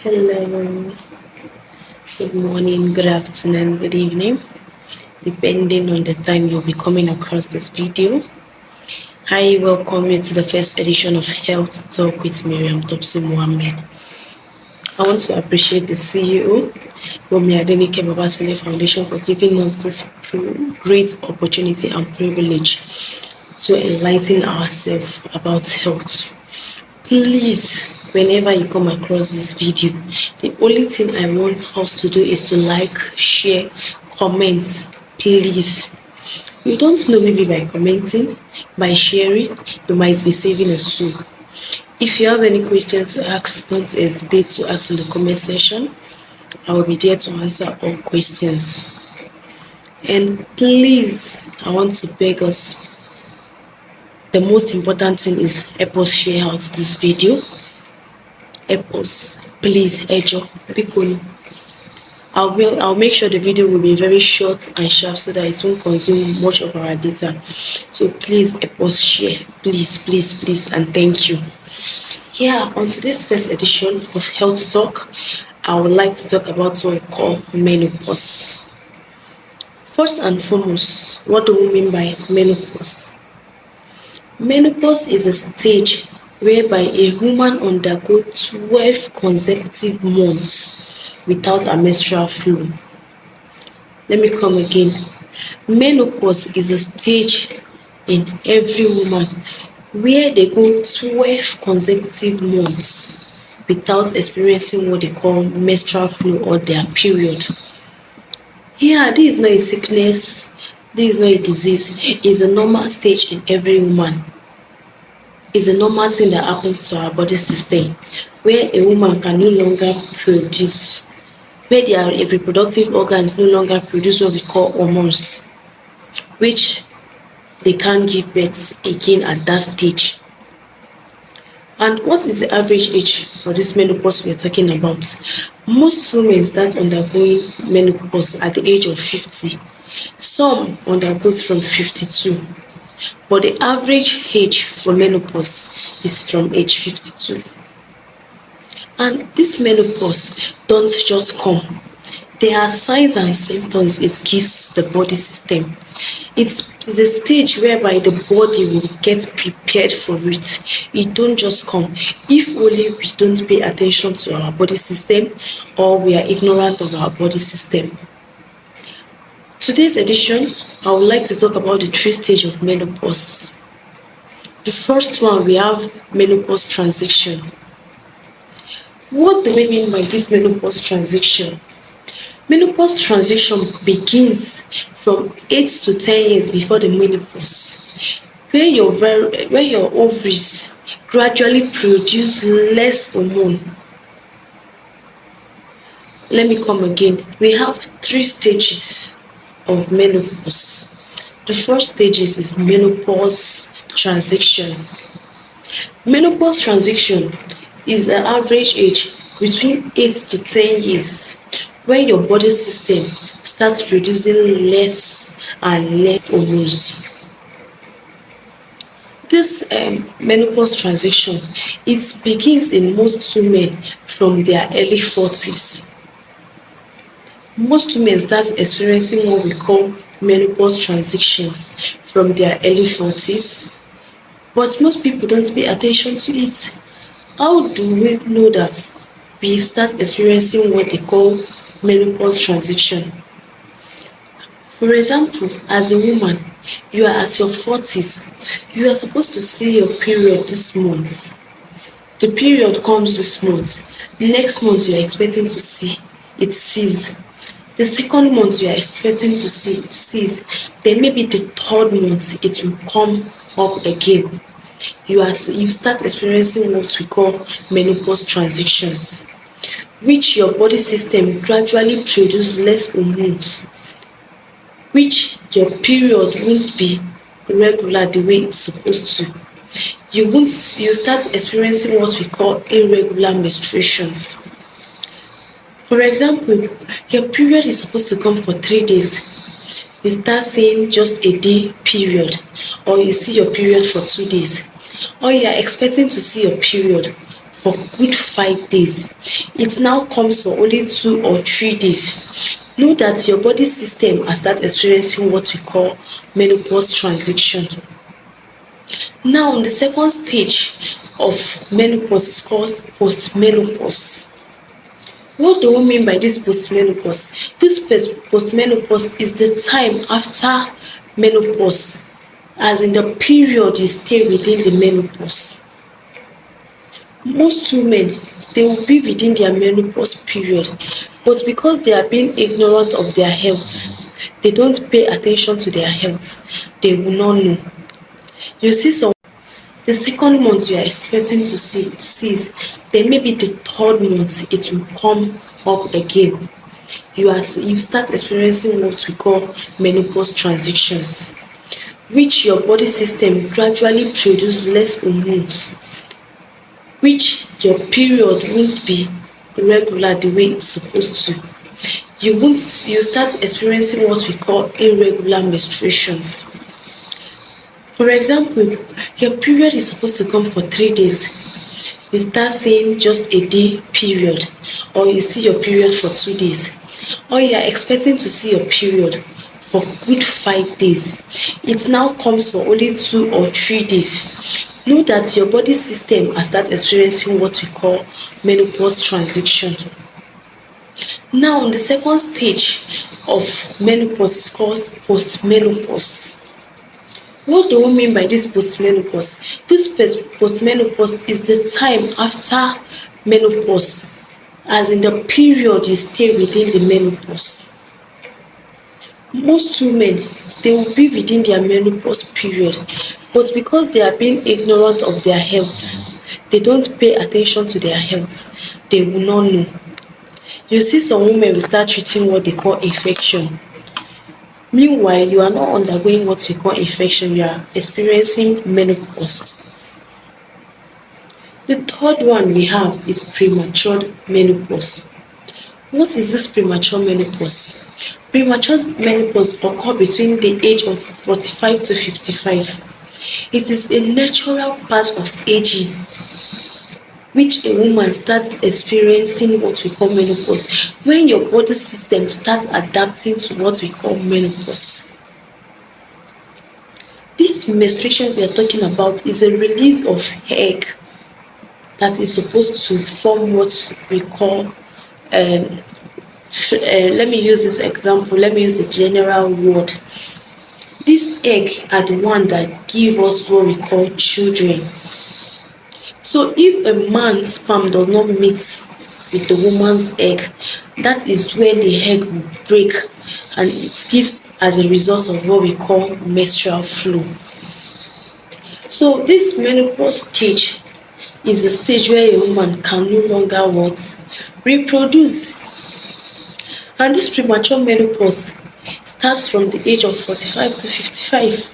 Hello, good morning, good afternoon, good evening, depending on the time you'll be coming across this video. Hi, welcome you to the first edition of Health Talk with Miriam Topsy Mohammed. I want to appreciate the CEO, Adenike Babatunde Foundation, for giving us this great opportunity and privilege to enlighten ourselves about health. Please, whenever you come across this video, the only thing I want us to do is to like, share, comment. Please, you don't know, maybe by commenting, by sharing, you might be saving a soul. If you have any question to ask, don't hesitate to ask in the comment section. I will be there to answer all questions. And please, I want to beg us, the most important thing is help us share out this video. Help us, please, Ejo, people. I'll make sure the video will be very short and sharp so that it won't consume much of our data. So please help us share, please, and thank you. Yeah, on today's first edition of Health Talk, I would like to talk about what we call menopause. First and foremost, what do we mean by menopause? Menopause is a stage whereby a woman undergoes 12 consecutive months without a menstrual flow. Let me come again. Menopause is a stage in every woman where they go 12 consecutive months without experiencing what they call menstrual flow or their period. Yeah, this is not a sickness, this is not a disease, it's a normal stage in every woman. It's a normal thing that happens to our body system, where a woman can no longer produce, where their reproductive organs no longer produce what we call hormones, which they can't give birth again at that stage. And what is the average age for this menopause we are talking about? Most women start undergoing menopause at the age of 50. Some undergoes from 52. But the average age for menopause is from age 52. And this menopause don't just come. There are signs and symptoms it gives the body system. It's a stage whereby the body will get prepared for it. It don't just come. If only we don't pay attention to our body system or we are ignorant of our body system. Today's edition, I would like to talk about the 3 stages of menopause. The first one, we have menopause transition. What do we mean by this menopause transition? Menopause transition begins from 8 to 10 years before the menopause, where your ovaries gradually produce less hormone. Let me come again. We have 3 stages of menopause. The first stage is menopause transition. Menopause transition is the average age between 8 to 10 years when your body system starts producing less and less hormones. This menopause transition, it begins in most women from their early 40s. Most women start experiencing what we call menopause transitions from their early 40s, but most people don't pay attention to it. How do we know that we start experiencing what they call menopause transition? For example, as a woman, you are at your 40s, you are supposed to see your period this month. The period comes this month. Next month, you are expecting to see it cease. The second month, you are expecting to see it cease. Then maybe the third month, it will come up again. You start experiencing what we call menopause transitions, which your body system gradually produce less hormones, which your period won't be regular the way it's supposed to. You start experiencing what we call irregular menstruations. For example, your period is supposed to come for 3 days. You start seeing just a day period, or you see your period for 2 days, or you are expecting to see your period for good 5 days. It now comes for only 2 or 3 days. Know that your body system has started experiencing what we call menopause transition. Now, the second stage of menopause is called postmenopause. What do we mean by this postmenopause? This postmenopause is the time after menopause, as in the period you stay within the menopause. Most women, they will be within their menopause period, but because they are being ignorant of their health, they don't pay attention to their health, they will not know. You see some, the second month you are expecting to cease, then maybe the third month it will come up again. You start experiencing what we call menopause transitions, which your body system gradually produce less hormones, which your period won't be regular the way it's supposed to. You start experiencing what we call irregular menstruations. For example, your period is supposed to come for 3 days. You start seeing just a day period, or you see your period for 2 days, or you are expecting to see your period for good 5 days. It now comes for only 2 or 3 days. Know that your body system has started experiencing what we call menopause transition. Now, the second stage of menopause is called postmenopause. What do we mean by this postmenopause? This postmenopause is the time after menopause, as in the period you stay within the menopause. Most women, they will be within their menopause period, but because they are being ignorant of their health, they don't pay attention to their health, they will not know. You see some women will start treating what they call infection. Meanwhile, you are not undergoing what we call infection, you are experiencing menopause. The third one we have is premature menopause. What is this premature menopause? Premature menopause occurs between the age of 45 to 55. It is a natural part of aging, which a woman starts experiencing what we call menopause, when your body system starts adapting to what we call menopause. This menstruation we are talking about is a release of egg that is supposed to form what we call let me use this example, let me use the general word. These eggs are the one that give us what we call children. So if a man's sperm does not meet with the woman's egg, that is when the egg will break, and it gives as a result of what we call menstrual flow. So this menopause stage is the stage where a woman can no longer reproduce. And this premature menopause starts from the age of 45 to 55,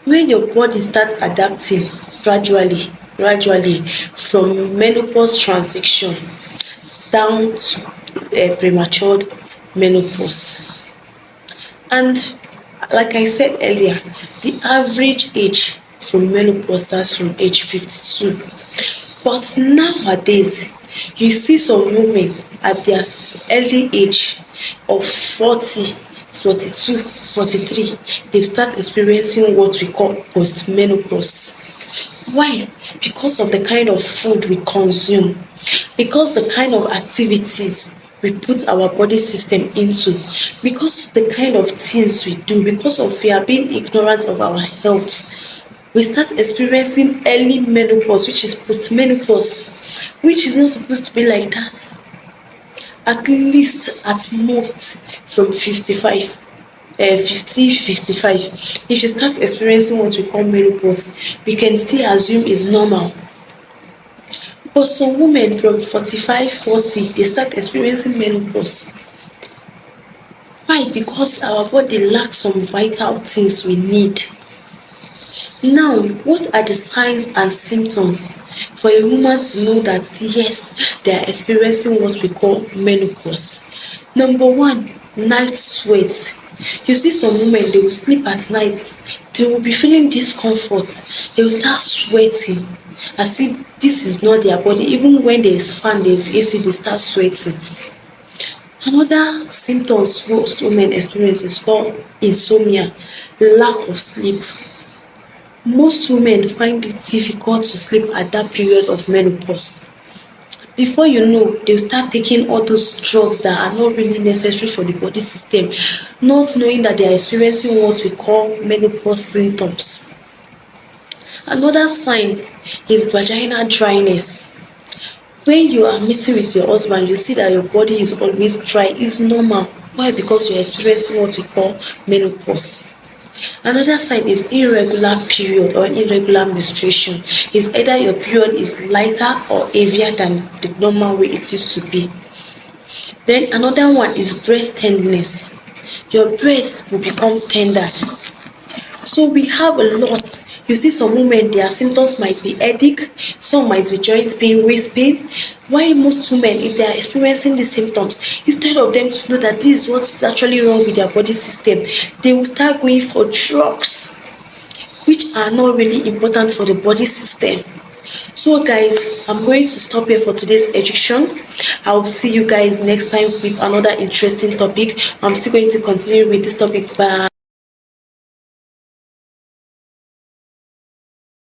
when your body starts adapting gradually from menopause transition down to premature menopause. And like I said earlier, the average age from menopause starts from age 52. But nowadays, you see some women at their early age of 40, 42, 43, they start experiencing what we call postmenopause. Why? Because of the kind of food we consume, because the kind of activities we put our body system into, because the kind of things we do, because of we are being ignorant of our health, we start experiencing early menopause, which is postmenopause, which is not supposed to be like that. At least, at most, from 55. 50, 55. If you start experiencing what we call menopause, we can still assume it's normal. But some women from 45, 40, they start experiencing menopause. Why? Because our body lacks some vital things we need. Now, what are the signs and symptoms for a woman to know that yes, they are experiencing what we call menopause? Number one, night sweat. You see some women, they will sleep at night, they will be feeling discomfort, they will start sweating. as if this is not their body. Even when there is fan, there is AC, they start sweating. Another symptoms most women experience is called insomnia, lack of sleep. Most women find it difficult to sleep at that period of menopause. Before you know, they'll start taking all those drugs that are not really necessary for the body system, not knowing that they are experiencing what we call menopause symptoms. Another sign is vaginal dryness. When you are meeting with your husband, you see that your body is always dry. It's normal. Why? Because you're experiencing what we call menopause. Another sign is irregular period or irregular menstruation. Is either your period is lighter or heavier than the normal way it used to be. Then another one is breast tenderness. Your breast will become tender. So we have a lot. You see some women, their symptoms might be headache, some might be joint pain, waist pain. Why most women, if they are experiencing these symptoms, instead of them to know that this is what's actually wrong with their body system, they will start going for drugs, which are not really important for the body system. So guys, I'm going to stop here for today's education. I'll see you guys next time with another interesting topic. I'm still going to continue with this topic. Bye.